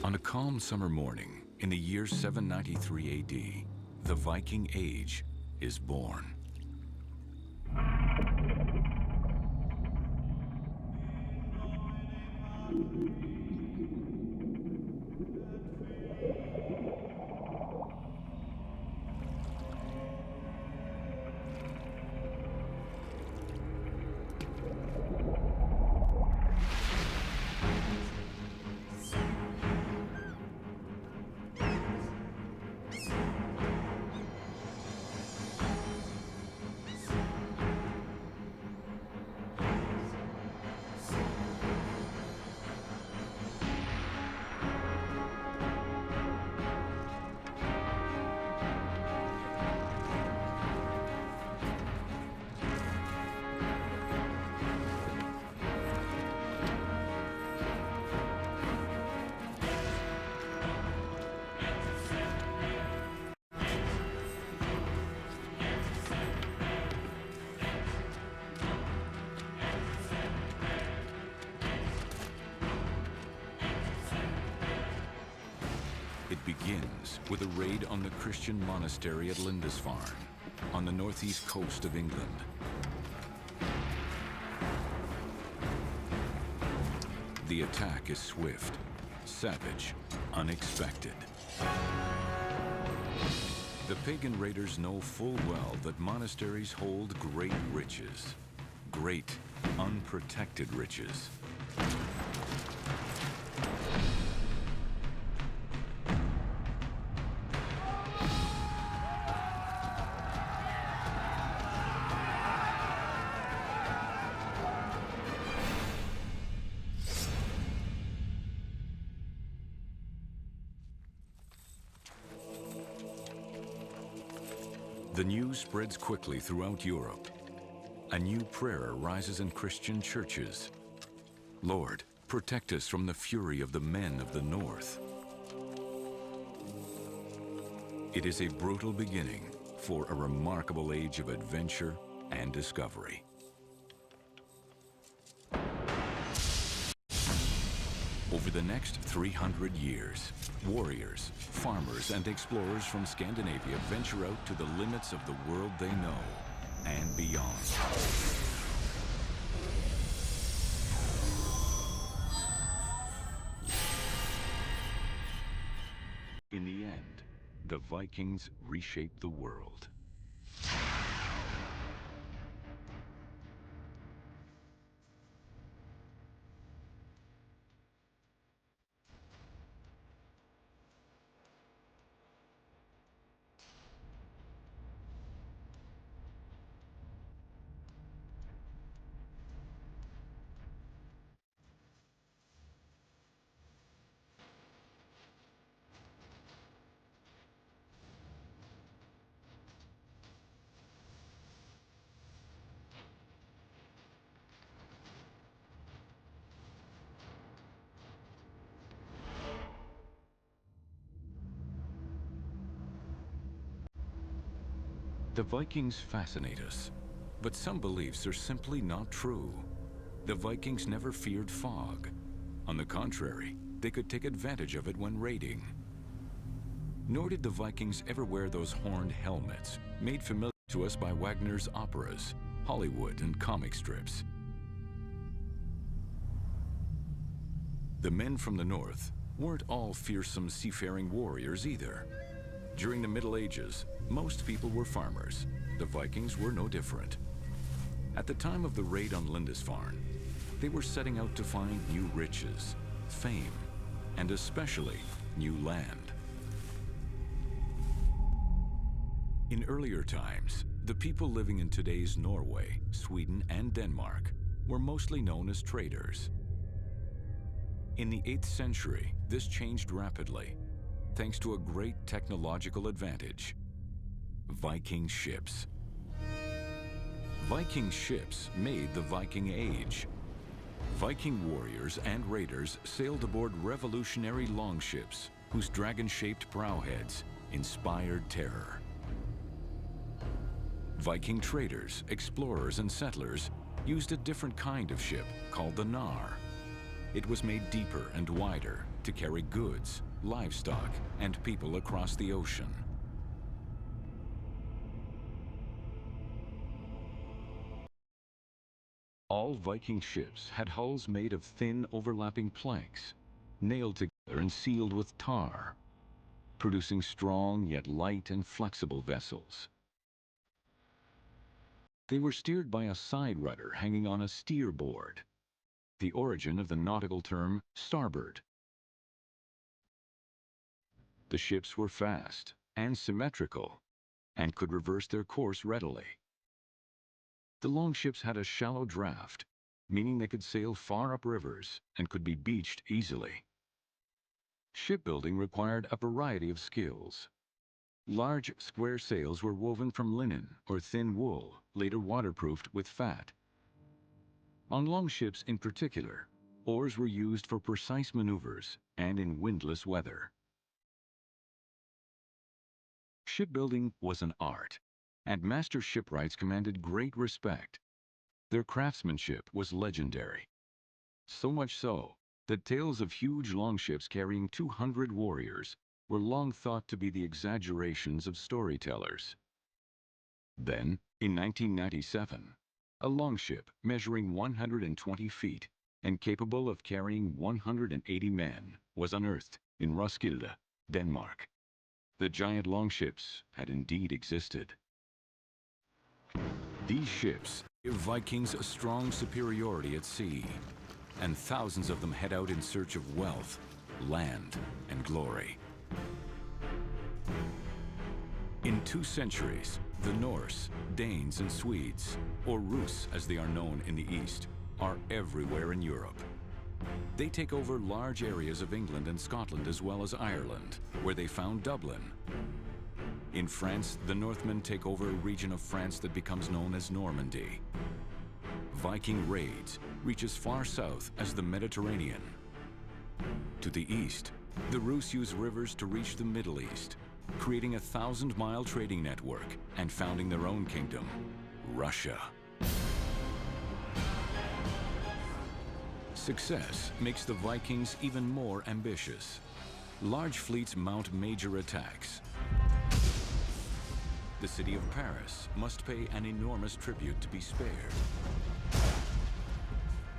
On a calm summer morning in the year 793 AD, the Viking Age is born. It begins with a raid on the Christian monastery at Lindisfarne, on the northeast coast of England. The attack is swift, savage, unexpected. The pagan raiders know full well that monasteries hold great riches, great, unprotected riches. The news spreads quickly throughout Europe. A new prayer rises in Christian churches. Lord, protect us from the fury of the men of the north. It is a brutal beginning for a remarkable age of adventure and discovery. Over the next 300 years, warriors, farmers, and explorers from Scandinavia venture out to the limits of the world they know and beyond. In the end, the Vikings reshaped the world. The Vikings fascinate us, but some beliefs are simply not true. The Vikings never feared fog. On the contrary, they could take advantage of it when raiding. Nor did the Vikings ever wear those horned helmets, made familiar to us by Wagner's operas, Hollywood, and comic strips. The men from the north weren't all fearsome seafaring warriors either. During the Middle Ages, most people were farmers. The Vikings were no different. At the time of the raid on Lindisfarne, they were setting out to find new riches, fame, and especially new land. In earlier times, the people living in today's Norway, Sweden, and Denmark were mostly known as traders. In the 8th century, this changed rapidly, thanks to a great technological advantage: Viking ships. Viking ships made the Viking Age. Viking warriors and raiders sailed aboard revolutionary longships whose dragon-shaped prowheads inspired terror. Viking traders, explorers, and settlers used a different kind of ship called the Nar. It was made deeper and wider, to carry goods, livestock, and people across the ocean. All Viking ships had hulls made of thin, overlapping planks, nailed together and sealed with tar, producing strong yet light and flexible vessels. They were steered by a side rudder hanging on a steer board, the origin of the nautical term starboard. The ships were fast and symmetrical and could reverse their course readily. The longships had a shallow draft, meaning they could sail far up rivers and could be beached easily. Shipbuilding required a variety of skills. Large square sails were woven from linen or thin wool, later waterproofed with fat. On longships in particular, oars were used for precise maneuvers and in windless weather. Shipbuilding was an art, and master shipwrights commanded great respect. Their craftsmanship was legendary. So much so that tales of huge longships carrying 200 warriors were long thought to be the exaggerations of storytellers. Then, in 1997, a longship measuring 120 feet and capable of carrying 180 men was unearthed in Roskilde, Denmark. The giant longships had indeed existed. These ships give Vikings a strong superiority at sea, and thousands of them head out in search of wealth, land, and glory. In 2 centuries, the Norse, Danes, and Swedes, or Rus as they are known in the East, are everywhere in Europe. They take over large areas of England and Scotland as well as Ireland, where they found Dublin. In France, the Northmen take over a region of France that becomes known as Normandy. Viking raids reach as far south as the Mediterranean. To the east, the Rus use rivers to reach the Middle East, creating a 1,000-mile trading network and founding their own kingdom, Russia. Success makes the Vikings even more ambitious. Large fleets mount major attacks. The city of Paris must pay an enormous tribute to be spared.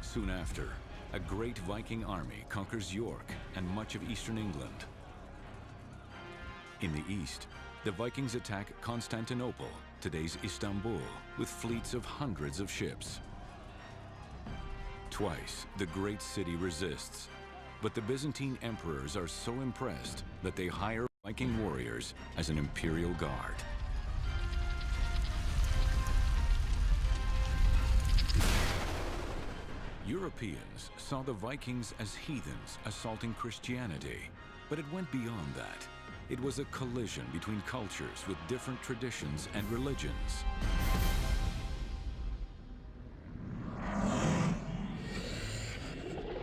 Soon after, a great Viking army conquers York and much of eastern England. In the east, the Vikings attack Constantinople, today's Istanbul, with fleets of hundreds of ships. Twice, the great city resists, but the Byzantine emperors are so impressed that they hire Viking warriors as an imperial guard. Europeans saw the Vikings as heathens assaulting Christianity, but it went beyond that. It was a collision between cultures with different traditions and religions.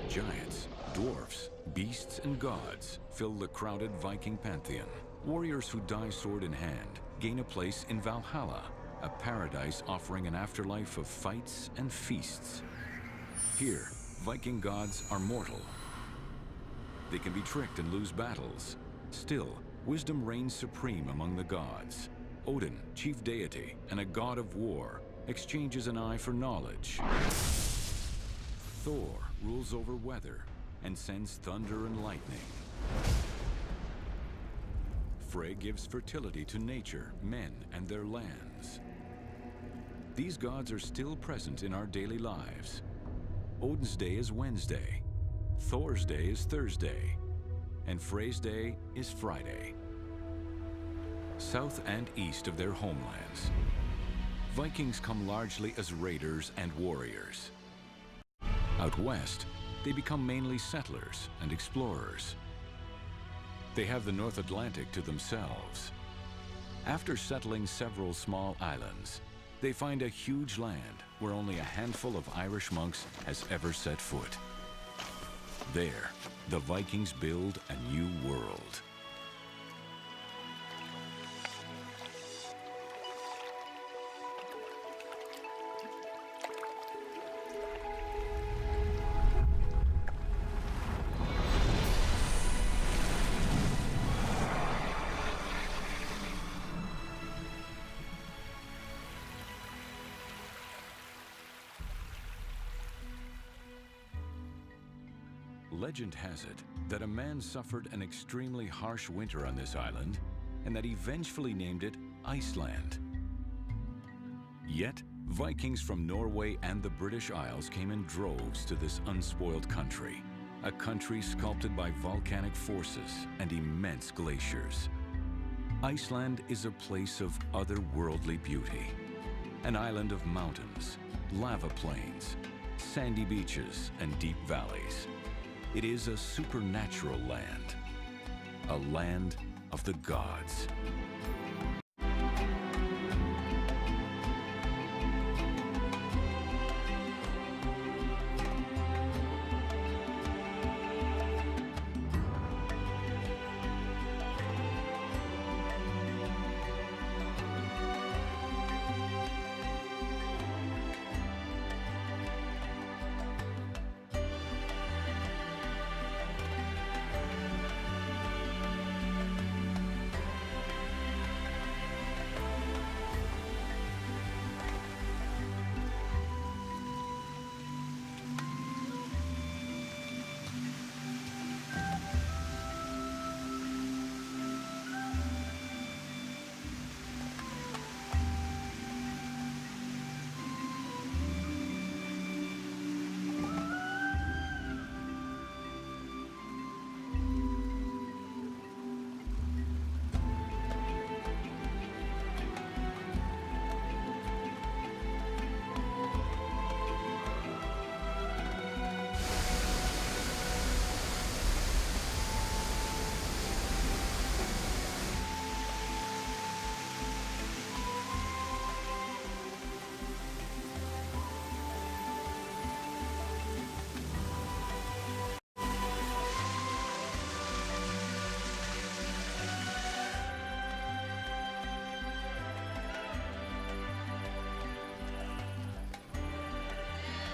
Giants, dwarfs, beasts, and gods fill the crowded Viking pantheon. Warriors who die sword in hand gain a place in Valhalla, a paradise offering an afterlife of fights and feasts. Here, Viking gods are mortal. They can be tricked and lose battles. Still, wisdom reigns supreme among the gods. Odin, chief deity and a god of war, exchanges an eye for knowledge. Thor rules over weather and sends thunder and lightning. Frey gives fertility to nature, men, and their lands. These gods are still present in our daily lives. Odin's day is Wednesday, Thor's day is Thursday, and Frey's day is Friday. South and east of their homelands, Vikings come largely as raiders and warriors. Out west, they become mainly settlers and explorers. They have the North Atlantic to themselves. After settling several small islands, they find a huge land where only a handful of Irish monks has ever set foot. There, the Vikings build a new world. Legend has it that a man suffered an extremely harsh winter on this island and that he vengefully named it Iceland. Yet, Vikings from Norway and the British Isles came in droves to this unspoiled country, a country sculpted by volcanic forces and immense glaciers. Iceland is a place of otherworldly beauty, an island of mountains, lava plains, sandy beaches, and deep valleys. It is a supernatural land, a land of the gods.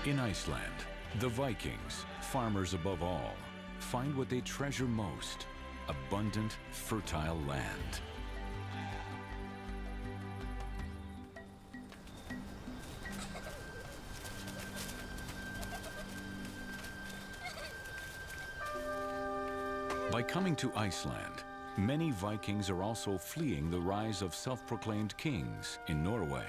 In Iceland, the Vikings, farmers above all, find what they treasure most: abundant, fertile land. By coming to Iceland, many Vikings are also fleeing the rise of self-proclaimed kings in Norway.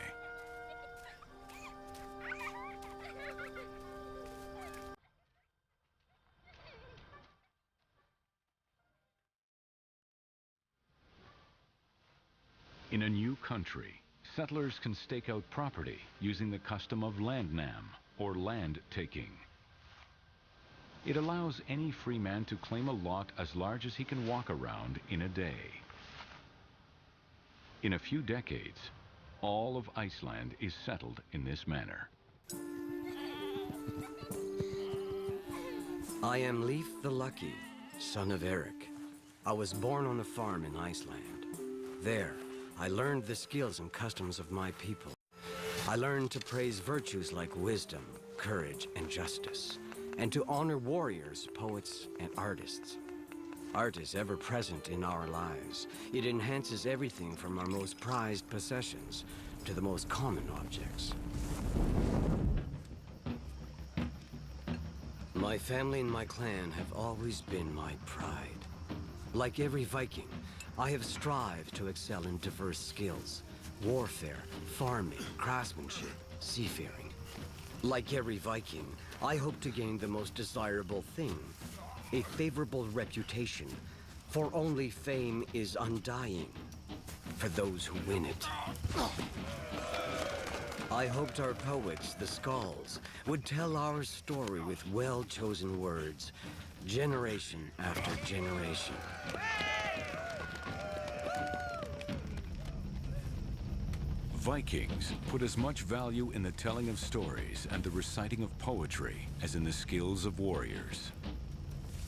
In a new country, settlers can stake out property using the custom of landnam, or land taking. It allows any free man to claim a lot as large as he can walk around in a day. In a few decades, all of Iceland is settled in this manner. I am Leif the Lucky, son of Eric. I was born on a farm in Iceland. There, I learned the skills and customs of my people. I learned to praise virtues like wisdom, courage, and justice, and to honor warriors, poets, and artists. Art is ever present in our lives. It enhances everything from our most prized possessions to the most common objects. My family and my clan have always been my pride. Like every Viking, I have strived to excel in diverse skills: warfare, farming, craftsmanship, seafaring. Like every Viking, I hope to gain the most desirable thing: a favorable reputation, for only fame is undying for those who win it. I hoped our poets, the Skalds, would tell our story with well-chosen words, generation after generation. Vikings put as much value in the telling of stories and the reciting of poetry as in the skills of warriors.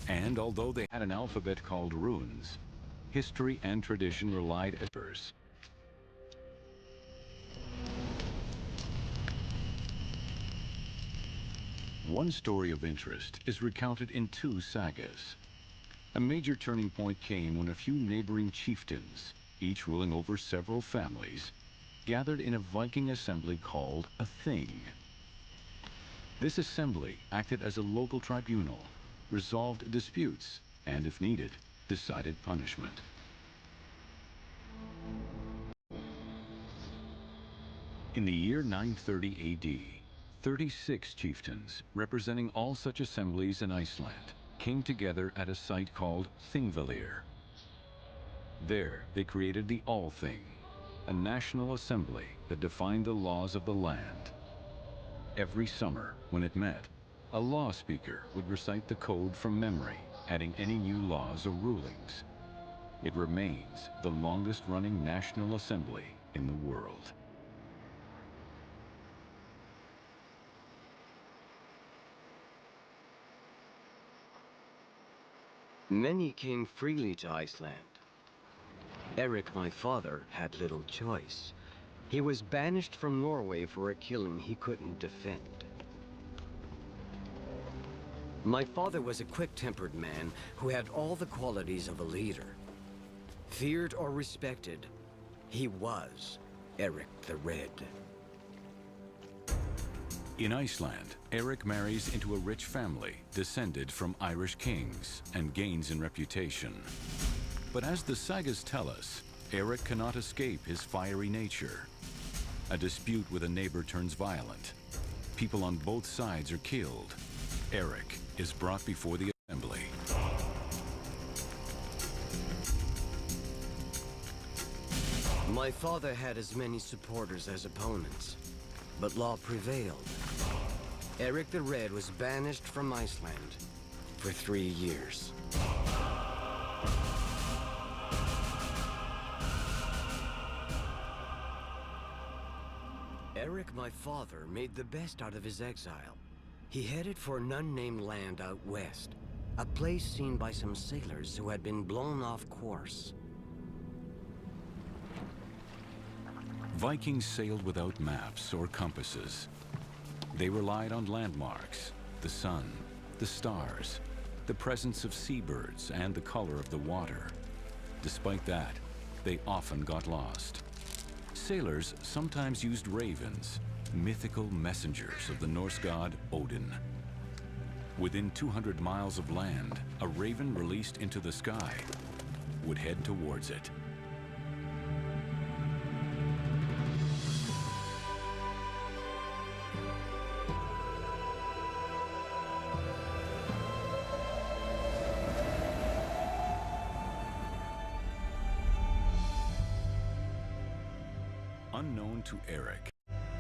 And although they had an alphabet called runes, history and tradition relied on verse. One story of interest is recounted in two sagas. A major turning point came when a few neighboring chieftains, each ruling over several families, gathered in a Viking assembly called a thing. This assembly acted as a local tribunal, resolved disputes, and if needed, decided punishment. In the year 930 AD, 36 chieftains, representing all such assemblies in Iceland, came together at a site called Thingvellir. There, they created the Althing, a national assembly that defined the laws of the land. Every summer, when it met, a law speaker would recite the code from memory, adding any new laws or rulings. It remains the longest-running national assembly in the world. Many came freely to Iceland. Eric, my father, had little choice. He was banished from Norway for a killing he couldn't defend. My father was a quick-tempered man who had all the qualities of a leader. Feared or respected, he was Eric the Red. In Iceland, Eric marries into a rich family descended from Irish kings and gains in reputation. But as the sagas tell us, Eric cannot escape his fiery nature. A dispute with a neighbor turns violent. People on both sides are killed. Eric is brought before the assembly. My father had as many supporters as opponents, but law prevailed. Eric the Red was banished from Iceland for 3 years. Eric, my father, made the best out of his exile. He headed for an unnamed land out west, a place seen by some sailors who had been blown off course. Vikings sailed without maps or compasses. They relied on landmarks, the sun, the stars, the presence of seabirds, and the color of the water. Despite that, they often got lost. Sailors sometimes used ravens, mythical messengers of the Norse god Odin. Within 200 miles of land, a raven released into the sky would head towards it. Unknown to Eric,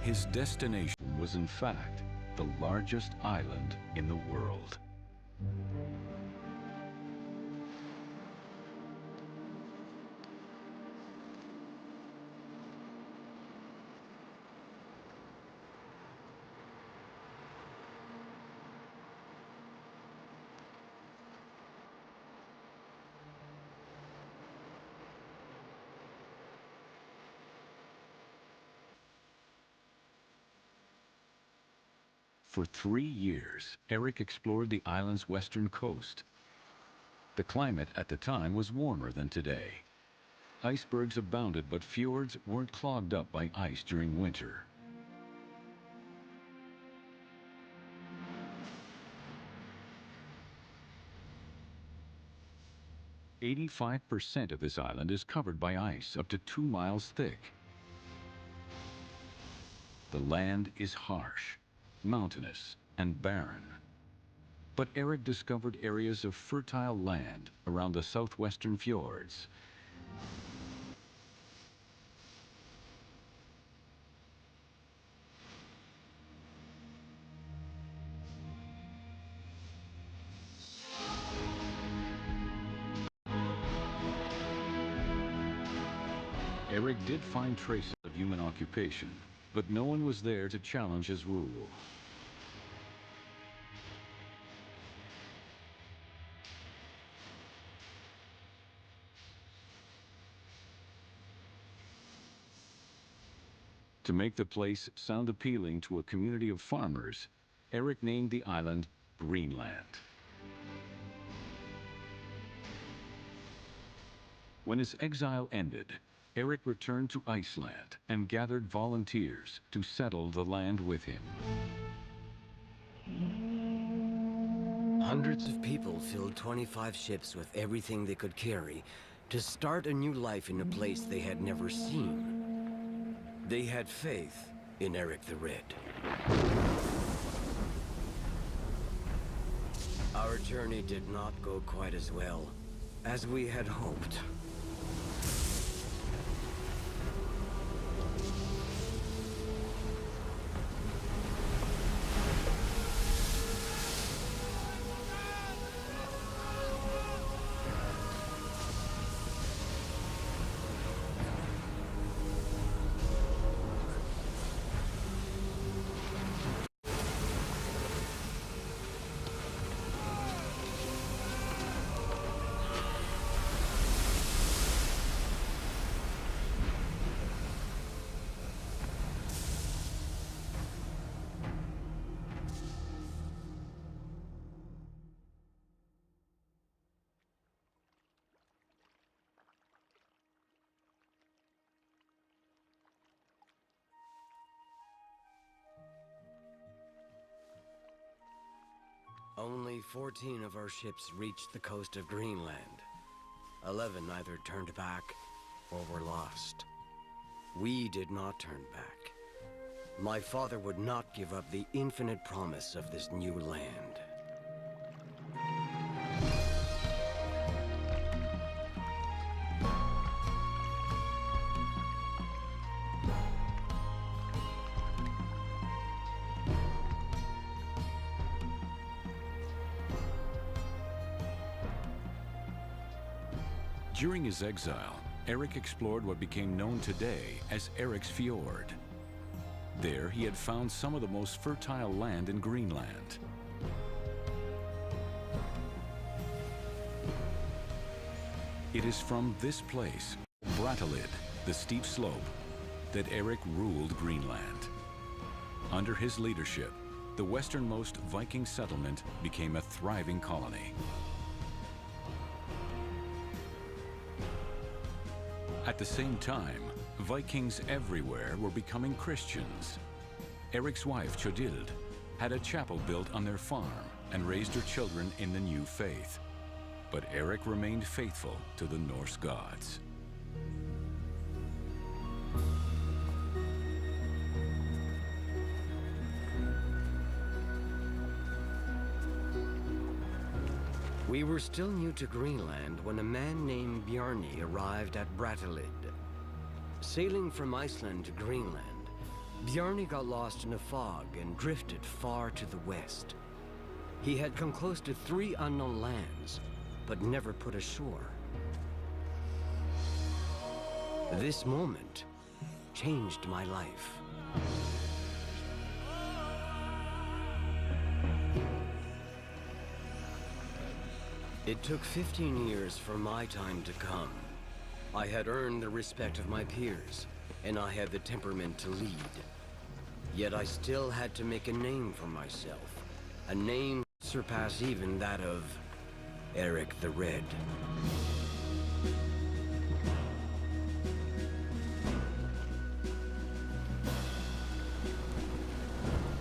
his destination was in fact the largest island in the world. For 3 years, Eric explored the island's western coast. The climate at the time was warmer than today. Icebergs abounded, but fjords weren't clogged up by ice during winter. "85% of this island is covered by ice up to 2 miles thick. The land is harsh, mountainous, and barren. But Eric discovered areas of fertile land around the southwestern fjords. Eric did find traces of human occupation, but no one was there to challenge his rule. To make the place sound appealing to a community of farmers, Eric named the island Greenland. When his exile ended, Eric returned to Iceland and gathered volunteers to settle the land with him. Hundreds of people filled 25 ships with everything they could carry to start a new life in a place they had never seen. They had faith in Eric the Red. Our journey did not go quite as well as we had hoped. Only 14 of our ships reached the coast of Greenland. 11 either turned back or were lost. We did not turn back. My father would not give up the infinite promise of this new land. During his exile, Eric explored what became known today as Eric's Fjord. There, he had found some of the most fertile land in Greenland. It is from this place, Brattahlid, the steep slope, that Eric ruled Greenland. Under his leadership, the westernmost Viking settlement became a thriving colony. At the same time, Vikings everywhere were becoming Christians. Eric's wife, Chodild, had a chapel built on their farm and raised her children in the new faith. But Eric remained faithful to the Norse gods. We were still new to Greenland when a man named Bjarni arrived at Brattahlid. Sailing from Iceland to Greenland, Bjarni got lost in a fog and drifted far to the west. He had come close to 3 unknown lands, but never put ashore. This moment changed my life. It took 15 years for my time to come. I had earned the respect of my peers, and I had the temperament to lead. Yet I still had to make a name for myself, a name that surpassed even that of Eric the Red.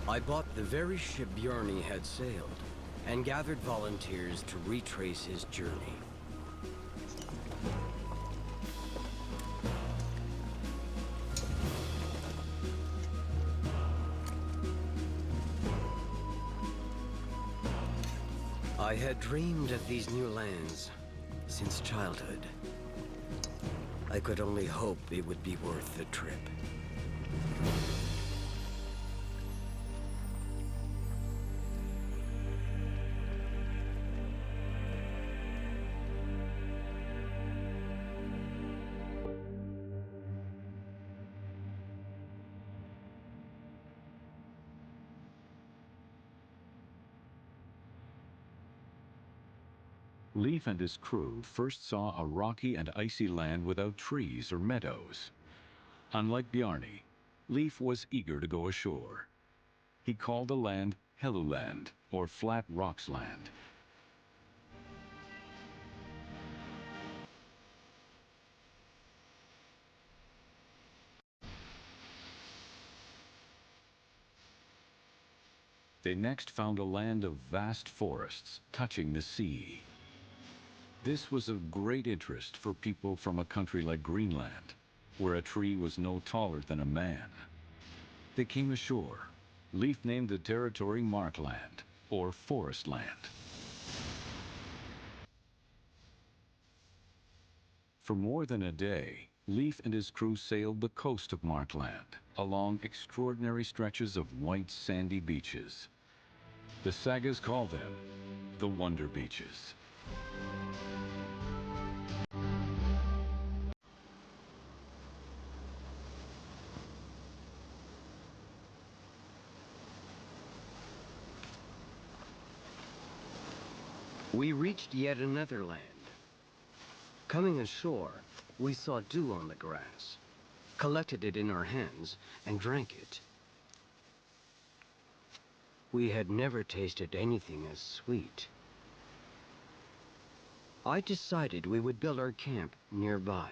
I bought the very ship Bjarni had sailed, and gathered volunteers to retrace his journey. I had dreamed of these new lands since childhood. I could only hope it would be worth the trip. Leif and his crew first saw a rocky and icy land without trees or meadows. Unlike Bjarni, Leif was eager to go ashore. He called the land Helluland, or Flat Rocks Land. They next found a land of vast forests touching the sea. This was of great interest for people from a country like Greenland, where a tree was no taller than a man. They came ashore. Leif named the territory Markland, or Forest Land. For more than a day, Leif and his crew sailed the coast of Markland, along extraordinary stretches of white sandy beaches. The sagas call them the Wonder Beaches. We reached yet another land. Coming ashore, we saw dew on the grass, collected it in our hands, and drank it. We had never tasted anything as sweet. I decided we would build our camp nearby.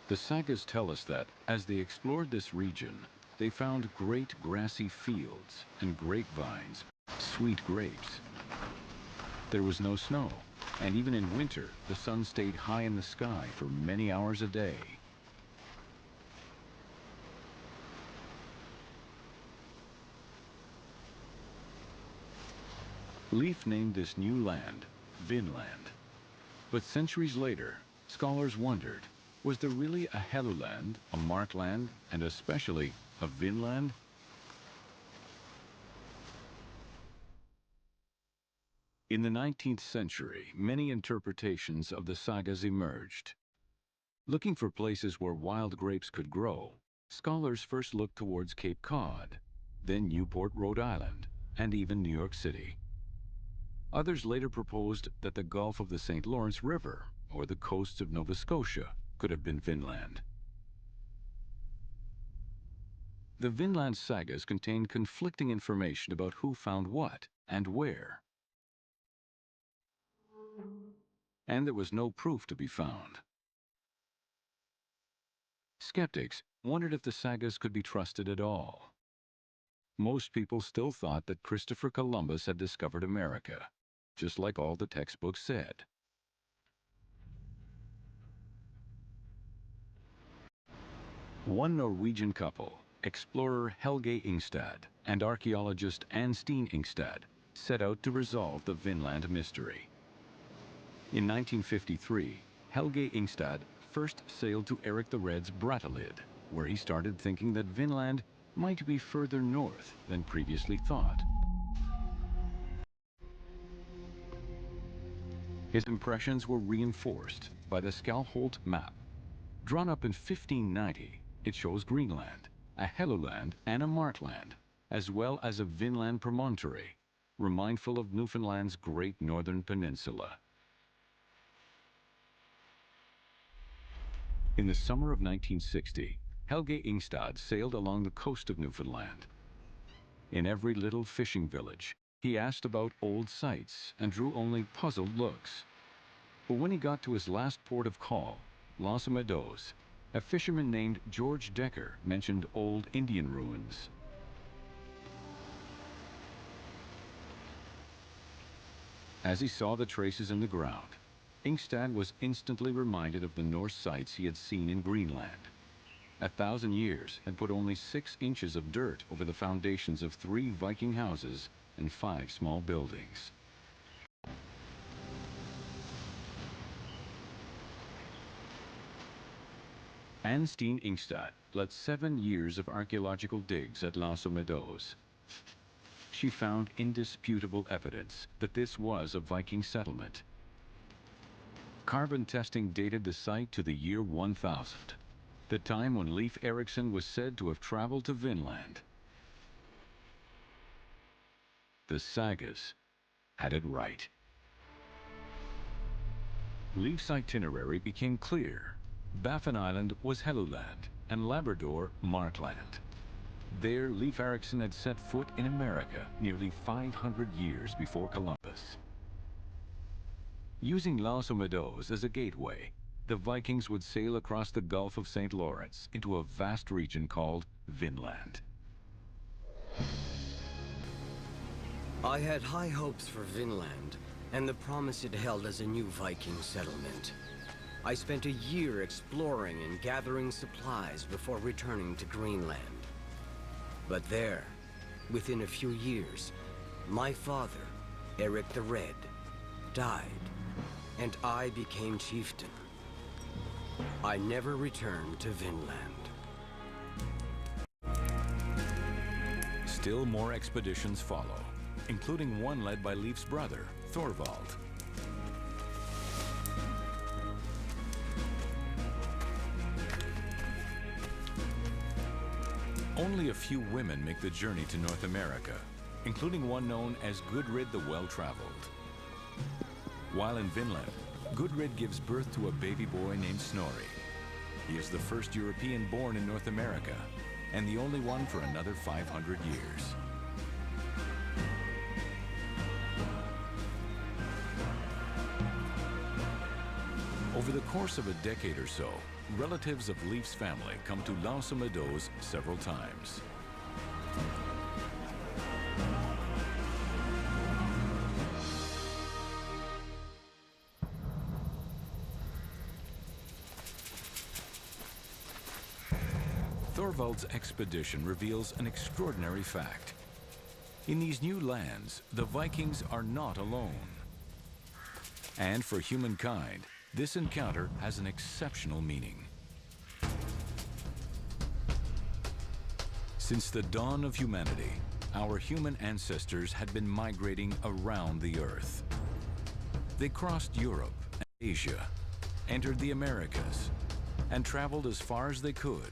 The sagas tell us that, as they explored this region, they found great grassy fields and grapevines, sweet grapes. There was no snow, and even in winter, the sun stayed high in the sky for many hours a day. Leif named this new land Vinland. But centuries later, scholars wondered, was there really a Helluland, a Markland, and especially a Vinland? In the 19th century, many interpretations of the sagas emerged. Looking for places where wild grapes could grow, scholars first looked towards Cape Cod, then Newport, Rhode Island, and even New York City. Others later proposed that the Gulf of the St. Lawrence River or the coasts of Nova Scotia could have been Vinland. The Vinland sagas contain conflicting information about who found what and where. And there was no proof to be found. Skeptics wondered if the sagas could be trusted at all. Most people still thought that Christopher Columbus had discovered America, just like all the textbooks said. One Norwegian couple, explorer Helge Ingstad and archaeologist Anne Steen Ingstad, set out to resolve the Vinland mystery. In 1953, Helge Ingstad first sailed to Eric the Red's Brattahlid, where he started thinking that Vinland might be further north than previously thought. His impressions were reinforced by the Skalholt map. Drawn up in 1590, it shows Greenland, a Helluland and a Markland, as well as a Vinland promontory, remindful of Newfoundland's great northern peninsula. In the summer of 1960, Helge Ingstad sailed along the coast of Newfoundland. In every little fishing village, he asked about old sites and drew only puzzled looks. But when he got to his last port of call, Los Meadows, a fisherman named George Decker mentioned old Indian ruins. As he saw the traces in the ground, Ingstad was instantly reminded of the Norse sites he had seen in Greenland. 1,000 years had put only 6 inches of dirt over the foundations of 3 Viking houses and 5 small buildings. Anne Steen Ingstad led 7 years of archaeological digs at Los Meadows. She found indisputable evidence that this was a Viking settlement. Carbon testing dated the site to the year 1000, the time when Leif Erikson was said to have traveled to Vinland. The sagas had it right. Leif's itinerary became clear. Baffin Island was Helluland and Labrador Markland. There, Leif Erikson had set foot in America nearly 500 years before Columbus. Using Los Meadows as a gateway, the Vikings would sail across the Gulf of St. Lawrence into a vast region called Vinland. I had high hopes for Vinland, and the promise it held as a new Viking settlement. I spent a year exploring and gathering supplies before returning to Greenland. But there, within a few years, my father, Eric the Red, died, and I became chieftain. I never returned to Vinland. Still more expeditions follow, including one led by Leif's brother, Thorvald. Only a few women make the journey to North America, including one known as Gudrid the Well-Traveled. While in Vinland, Gudrid gives birth to a baby boy named Snorri. He is the first European born in North America, and the only one for another 500 years. Over the course of a decade or so, relatives of Leif's family come to Lausa Meadows several times. Thorvald's expedition reveals an extraordinary fact. In these new lands, the Vikings are not alone. And for humankind, this encounter has an exceptional meaning. Since the dawn of humanity, our human ancestors had been migrating around the Earth. They crossed Europe and Asia, entered the Americas, and traveled as far as they could.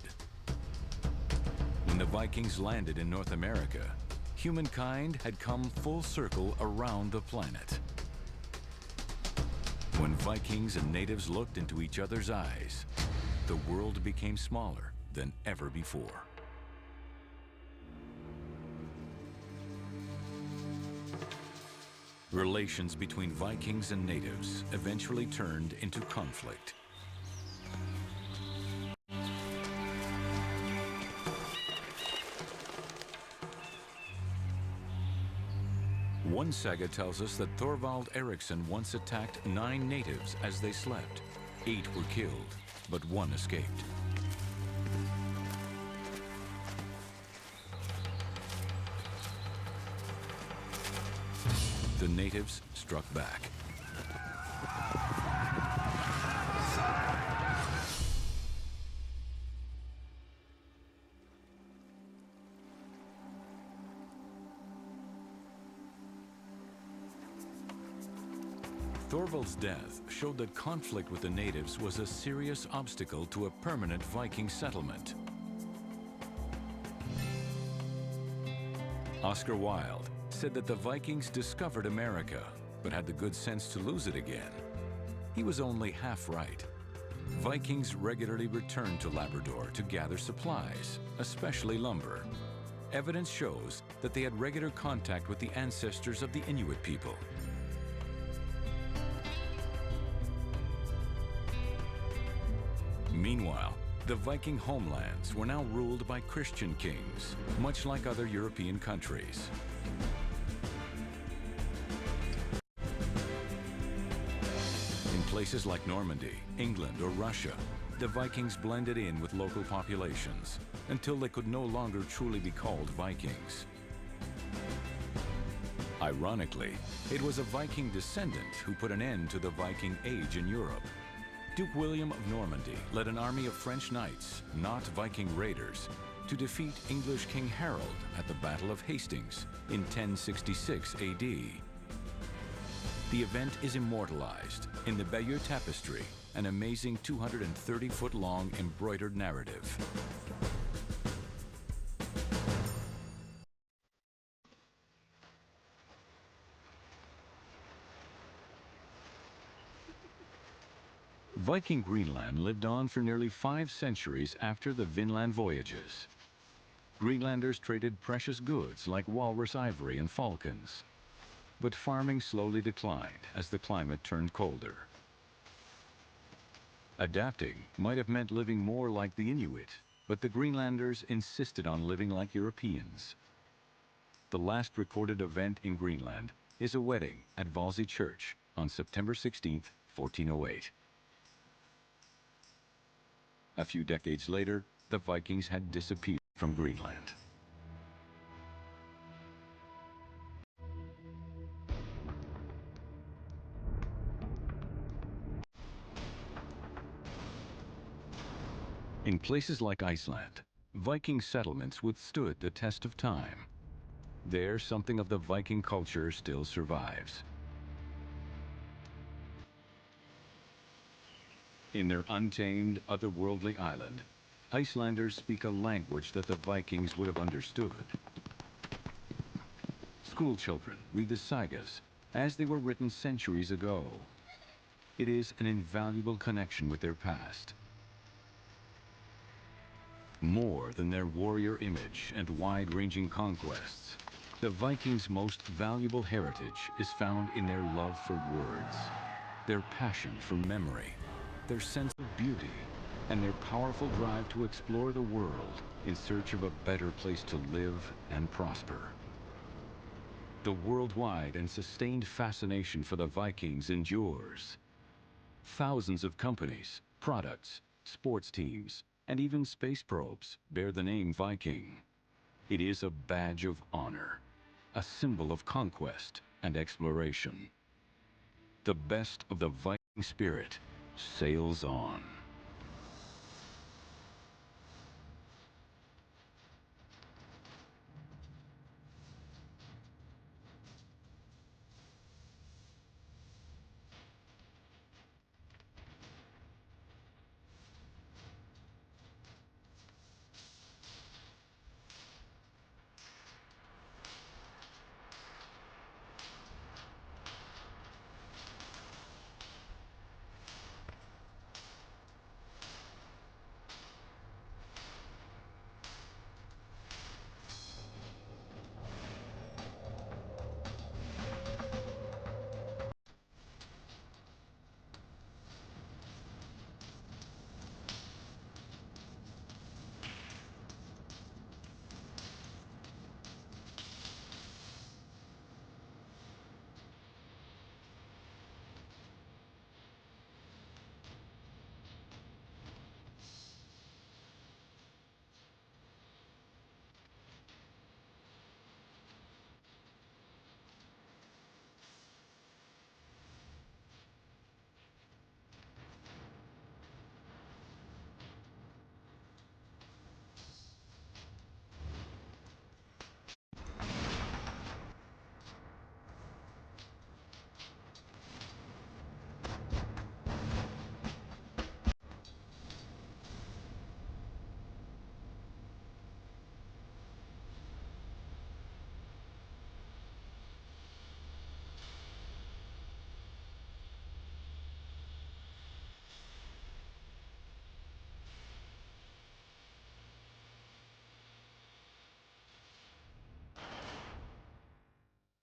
When the Vikings landed in North America, humankind had come full circle around the planet. When Vikings and natives looked into each other's eyes, the world became smaller than ever before. Relations between Vikings and natives eventually turned into conflict. One saga tells us that Thorvald Eriksson once attacked 9 natives as they slept. 8 were killed, but 1 escaped. The natives struck back. Thorvald's death showed that conflict with the natives was a serious obstacle to a permanent Viking settlement. Oscar Wilde said that the Vikings discovered America, but had the good sense to lose it again. He was only half right. Vikings regularly returned to Labrador to gather supplies, especially lumber. Evidence shows that they had regular contact with the ancestors of the Inuit people. Meanwhile, the Viking homelands were now ruled by Christian kings, much like other European countries. In places like Normandy, England, or Russia, the Vikings blended in with local populations until they could no longer truly be called Vikings. Ironically, it was a Viking descendant who put an end to the Viking Age in Europe. Duke William of Normandy led an army of French knights, not Viking raiders, to defeat English King Harold at the Battle of Hastings in 1066 AD. The event is immortalized in the Bayeux Tapestry, an amazing 230-foot-long embroidered narrative. Viking Greenland lived on for nearly 5 centuries after the Vinland voyages. Greenlanders traded precious goods like walrus ivory and falcons. But farming slowly declined as the climate turned colder. Adapting might have meant living more like the Inuit, but but the Greenlanders insisted on living like Europeans. The last recorded event in Greenland is a wedding at Valsey Church on September 16, 1408. A few decades later, the Vikings had disappeared from Greenland. In places like Iceland, Viking settlements withstood the test of time. There, something of the Viking culture still survives. In their untamed, otherworldly island, Icelanders speak a language that the Vikings would have understood. Schoolchildren read the sagas as they were written centuries ago. It is an invaluable connection with their past. More than their warrior image and wide-ranging conquests, the Vikings' most valuable heritage is found in their love for words, their passion for memory, their sense of beauty, and their powerful drive to explore the world in search of a better place to live and prosper. The worldwide and sustained fascination for the Vikings endures. Thousands of companies, products, sports teams, and even space probes bear the name Viking. It is a badge of honor, a symbol of conquest and exploration. The best of the Viking spirit sails on.